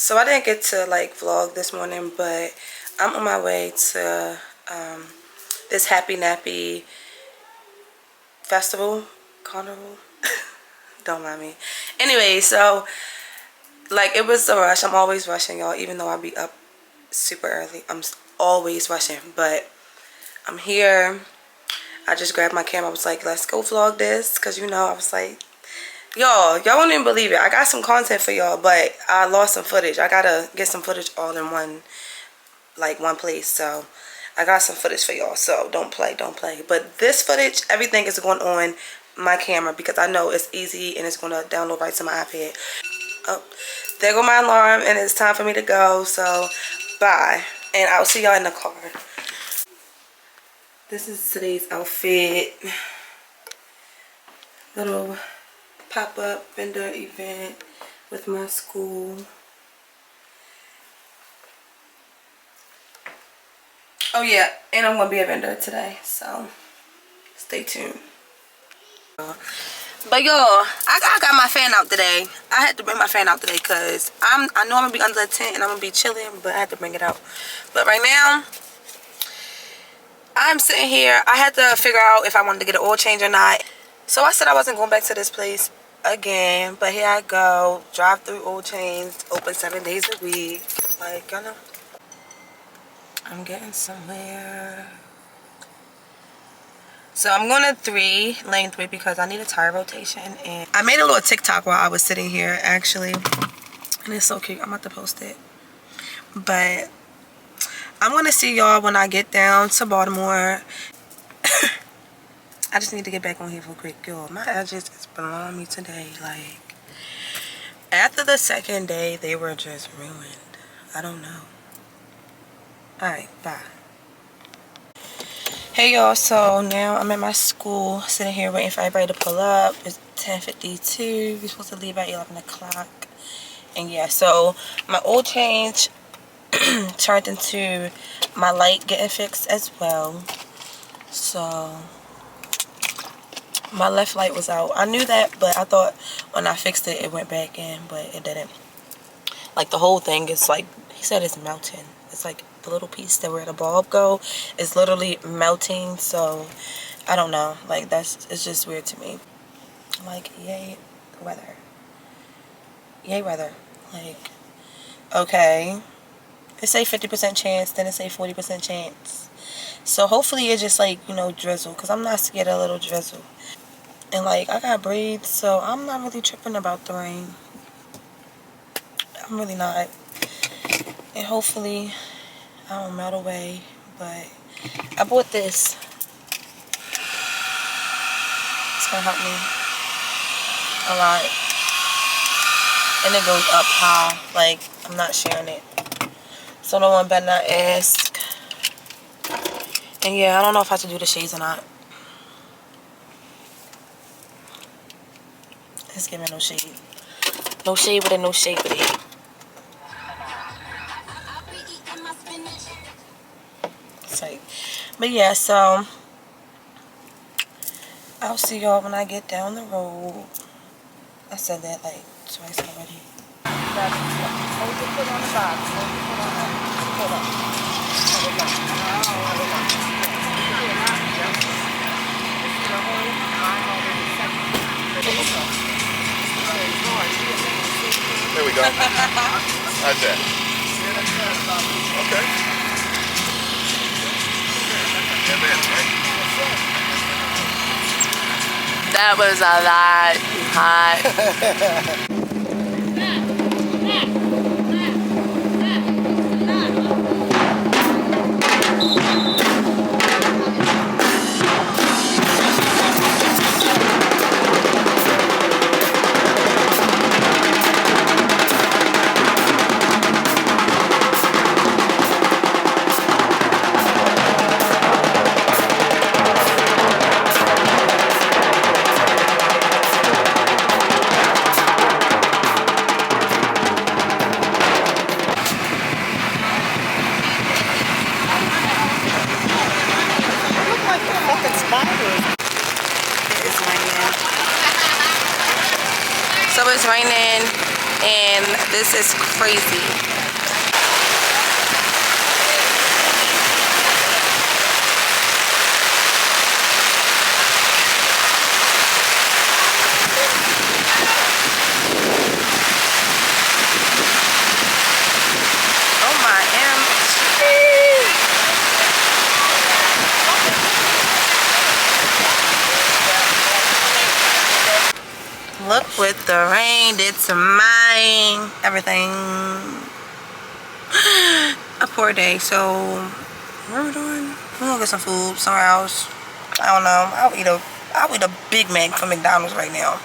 So I didn't get to like vlog this morning, but I'm on my way to this Happy Nappy festival, carnival. Don't mind me. Anyway, so like it was a rush. I'm always rushing, y'all, even though I be up super early. I'm always rushing, but I'm here. I just grabbed my camera. I was like, let's go vlog this, because you know, I was like, y'all won't even believe it. I got some content for y'all, but I lost some footage. I gotta get some footage all in one place. So I got some footage for y'all, so don't play. But this footage, everything is going on my camera because I know it's easy and it's gonna download right to my iPad. Oh, there go my alarm, and it's time for me to go. So bye, and I'll see y'all in the car. This is today's outfit. Little pop-up vendor event with my school. Oh yeah, and I'm gonna be a vendor today, so stay tuned. But y'all, I got my fan out today. I had to bring my fan out today because I know I'm gonna be under the tent and I'm gonna be chilling, but I had to bring it out. But right now, I'm sitting here. I had to figure out if I wanted to get an oil change or not. So I said I wasn't going back to this place again, but here I go. Drive through oil change, open 7 days a week. Like, y'all know, I'm getting somewhere. So I'm going to lane 3 because I need a tire rotation. And I made a little TikTok while I was sitting here, actually. And it's so cute. I'm about to post it. But I'm going to see y'all when I get down to Baltimore. I just need to get back on here real quick. Yo, my edges is blowing me today. Like, after the second day, they were just ruined. I don't know. Alright, bye. Hey y'all, so now I'm at my school, sitting here waiting for everybody to pull up. It's 10:52. We're supposed to leave at 11 o'clock. And yeah, so my oil change turned into my light getting fixed as well. So my left light was out. I knew that, but I thought when I fixed it, it went back in, but it didn't. Like, the whole thing is like, he said it's melting. It's like the little piece that where the bulb go is literally melting. So I don't know, like, it's just weird to me. Like, yay weather, like, okay, it say 50% chance, then it say 40% chance. So hopefully it just, like, you know, drizzle, because I'm not scared of a little drizzle. And like, I got braids, so I'm not really tripping about the rain. I'm really not. And hopefully I don't melt away. But I bought this. It's gonna help me a lot. And it goes up high. Like, I'm not sharing it, so no one better not ask. And yeah, I don't know if I should do the shades or not. Let's give me no shade. No shade with it, no shade with it. It's like, but yeah, so I'll see y'all when I get down the road. I said that like twice already. Hold your foot on the box. Hold your foot on the hold up. There we go. How's that? Okay. Yeah, man, right? That was a lot hot. So it's raining. And this is crazy. Oh my M. Look what the rain did to my everything. A poor day. So what are we doing? We're gonna get some food somewhere else. I don't know. I'll eat a Big Mac from McDonald's right now.